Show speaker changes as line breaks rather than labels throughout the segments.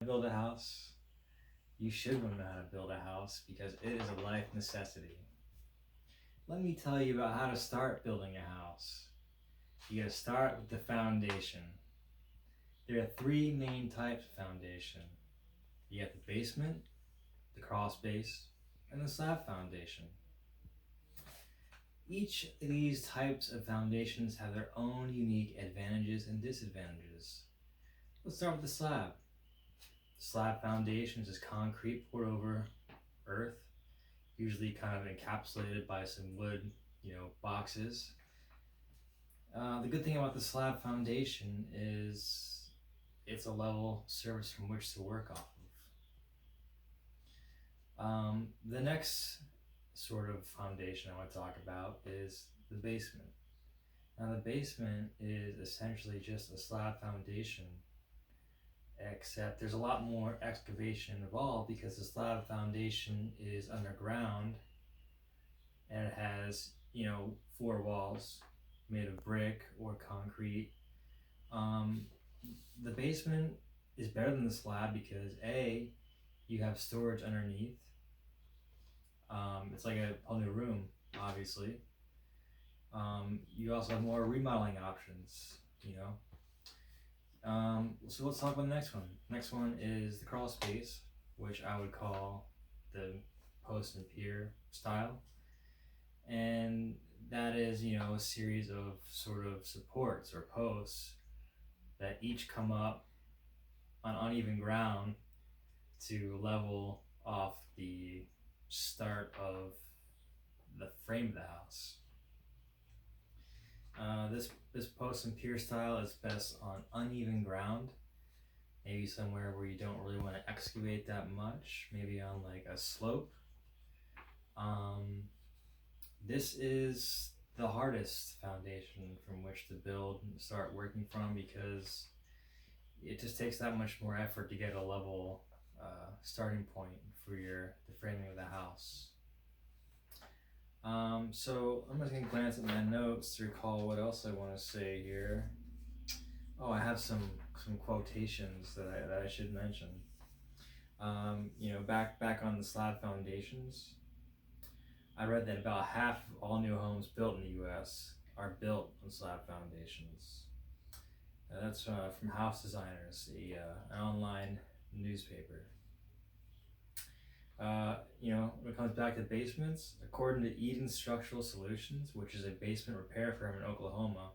Build a house, you should want to know how to build a house because it is a life necessity. Let me tell you about how to start building a house. You gotta start with the foundation. There are three main types of foundation. You got the basement, the crawl space, and the slab foundation. Each of these types of foundations have their own unique advantages and disadvantages. Let's start with the slab. The slab foundation is concrete poured over earth, usually kind of encapsulated by some wood, boxes. The good thing about the slab foundation is it's a level surface from which to work off of. The next sort of foundation I want to talk about is the basement. Now, the basement is essentially just a slab foundation, except there's a lot more excavation involved because the slab foundation is underground and it has, four walls made of brick or concrete. Um, the basement is better than the slab because A, you have storage underneath. It's like a whole new room, obviously. You also have more remodeling options. So let's talk about the next one. Next one is the crawl space, which I would call the post and pier style. And that is, a series of sort of supports or posts that each come up on uneven ground to level off the start of the frame of the house. This post and pier style is best on uneven ground, maybe somewhere where you don't really want to excavate that much, maybe on like a slope. This is the hardest foundation from which to build and start working from because it just takes that much more effort to get a level starting point for the framing of the house. So I'm just gonna glance at my notes to recall what else I want to say here. Oh, I have some quotations that I should mention. Back on the slab foundations, I read that about half of all new homes built in the U.S. are built on slab foundations. That's from House Designers, an online newspaper. When it comes back to basements, according to Eden Structural Solutions, which is a basement repair firm in Oklahoma,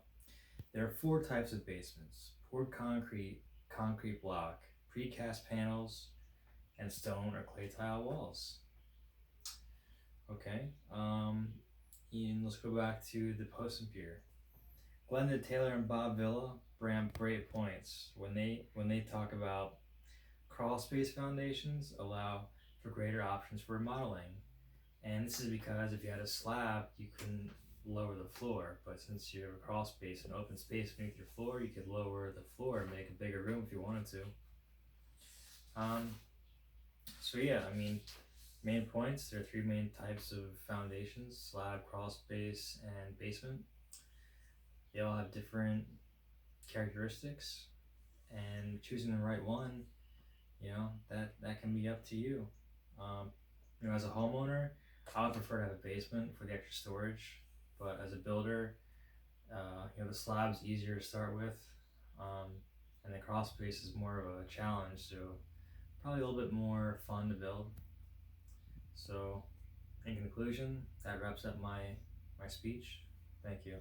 there are four types of basements: poured concrete, concrete block, precast panels, and stone or clay tile walls. Okay, and let's go back to the post and pier. Glenda Taylor and Bob Villa bring great points when they talk about crawl space foundations allow for greater options for remodeling. And this is because if you had a slab, you couldn't lower the floor. But since you have a crawl space and open space beneath your floor, you could lower the floor and make a bigger room if you wanted to. So yeah, main points. There are three main types of foundations: slab, crawl space, and basement. They all have different characteristics, and choosing the right one, that can be up to you. As a homeowner, I would prefer to have a basement for the extra storage, but as a builder, the slab's easier to start with, and the crawl space is more of a challenge, so probably a little bit more fun to build. So, in conclusion, that wraps up my speech. Thank you.